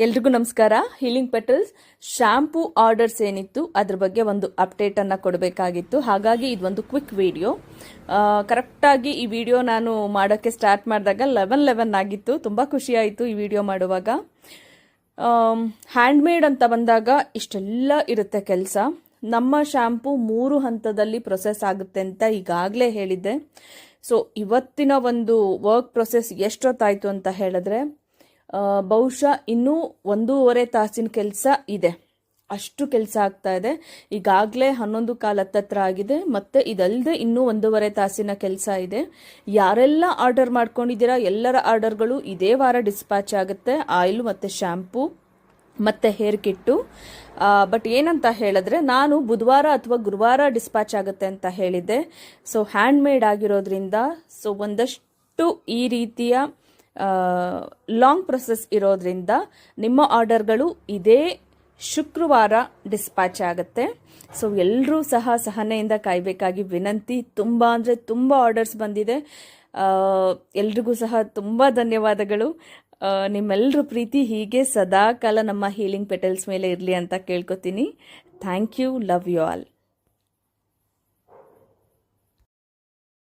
ಎಲ್ರಿಗೂ ನಮಸ್ಕಾರ. Healing petals shampoo orders ಏನಿತ್ತು ಅದ್ರ ಬಗ್ಗೆ ಒಂದು ಅಪ್ಡೇಟನ್ನು ಕೊಡಬೇಕಾಗಿತ್ತು. ಹಾಗಾಗಿ ಇದೊಂದು ಕ್ವಿಕ್ ವಿಡಿಯೋ. ಕರೆಕ್ಟಾಗಿ ಈ ವಿಡಿಯೋ ನಾನು ಮಾಡೋಕ್ಕೆ ಸ್ಟಾರ್ಟ್ ಮಾಡಿದಾಗ 11 ಆಗಿತ್ತು. ತುಂಬ ಖುಷಿಯಾಯಿತು ಈ ವಿಡಿಯೋ ಮಾಡುವಾಗ. ಹ್ಯಾಂಡ್ಮೇಡ್ ಅಂತ ಬಂದಾಗ ಇಷ್ಟೆಲ್ಲ ಇರುತ್ತೆ ಕೆಲಸ. ನಮ್ಮ ಶಾಂಪೂ 3 ಹಂತದಲ್ಲಿ ಪ್ರೊಸೆಸ್ ಆಗುತ್ತೆ ಅಂತ ಈಗಾಗಲೇ ಹೇಳಿದ್ದೆ. ಸೊ ಇವತ್ತಿನ ಒಂದು ವರ್ಕ್ ಪ್ರೊಸೆಸ್ ಎಷ್ಟೊತ್ತಾಯಿತು ಅಂತ ಹೇಳಿದ್ರೆ ಬಹುಶಃ ಇನ್ನೂ 1.5 ತಾಸಿನ ಕೆಲಸ ಇದೆ. ಅಷ್ಟು ಕೆಲಸ ಆಗ್ತಾ ಇದೆ. ಈಗಾಗಲೇ 11 ಹತ್ತತ್ರ ಆಗಿದೆ. ಮತ್ತೆ ಇದಲ್ಲದೆ ಇನ್ನೂ 1.5 ತಾಸಿನ ಕೆಲಸ ಇದೆ. ಯಾರೆಲ್ಲ ಆರ್ಡರ್ ಮಾಡ್ಕೊಂಡಿದ್ದೀರಾ ಎಲ್ಲರ ಆರ್ಡರ್ಗಳು ಇದೇ ವಾರ ಡಿಸ್ಪ್ಯಾಚ್ ಆಗುತ್ತೆ. ಆಯಿಲ್ ಮತ್ತು ಶ್ಯಾಂಪೂ ಮತ್ತು ಹೇರ್ ಕಿಟ್ಟು. ಬಟ್ ಏನಂತ ಹೇಳಿದ್ರೆ ನಾನು ಬುಧವಾರ ಅಥವಾ ಗುರುವಾರ ಡಿಸ್ಪ್ಯಾಚ್ ಆಗುತ್ತೆ ಅಂತ ಹೇಳಿದ್ದೆ. ಸೊ ಹ್ಯಾಂಡ್ ಮೇಡ್ ಆಗಿರೋದ್ರಿಂದ ಸೊ ಒಂದಷ್ಟು ಈ ರೀತಿಯ ಲಾಂಗ್ ಪ್ರೊಸೆಸ್ ಇರೋದ್ರಿಂದ ನಿಮ್ಮ ಆರ್ಡರ್ಗಳು ಇದೇ ಶುಕ್ರವಾರ ಡಿಸ್ಪ್ಯಾಚ್ ಆಗುತ್ತೆ. ಸೊ ಎಲ್ಲರೂ ಸಹ ಸಹನೆಯಿಂದ ಕಾಯಬೇಕಾಗಿ ವಿನಂತಿ. ತುಂಬ ಅಂದರೆ ತುಂಬ ಆರ್ಡರ್ಸ್ ಬಂದಿದೆ. ಎಲ್ರಿಗೂ ಸಹ ತುಂಬ ಧನ್ಯವಾದಗಳು. ನಿಮ್ಮೆಲ್ಲರ ಪ್ರೀತಿ ಹೀಗೆ ಸದಾ ಕಾಲ ನಮ್ಮ ಹೀಲಿಂಗ್ ಪೆಟಲ್ಸ್ ಮೇಲೆ ಇರಲಿ ಅಂತ ಕೇಳ್ಕೊತೀನಿ. Thank you. Love you all.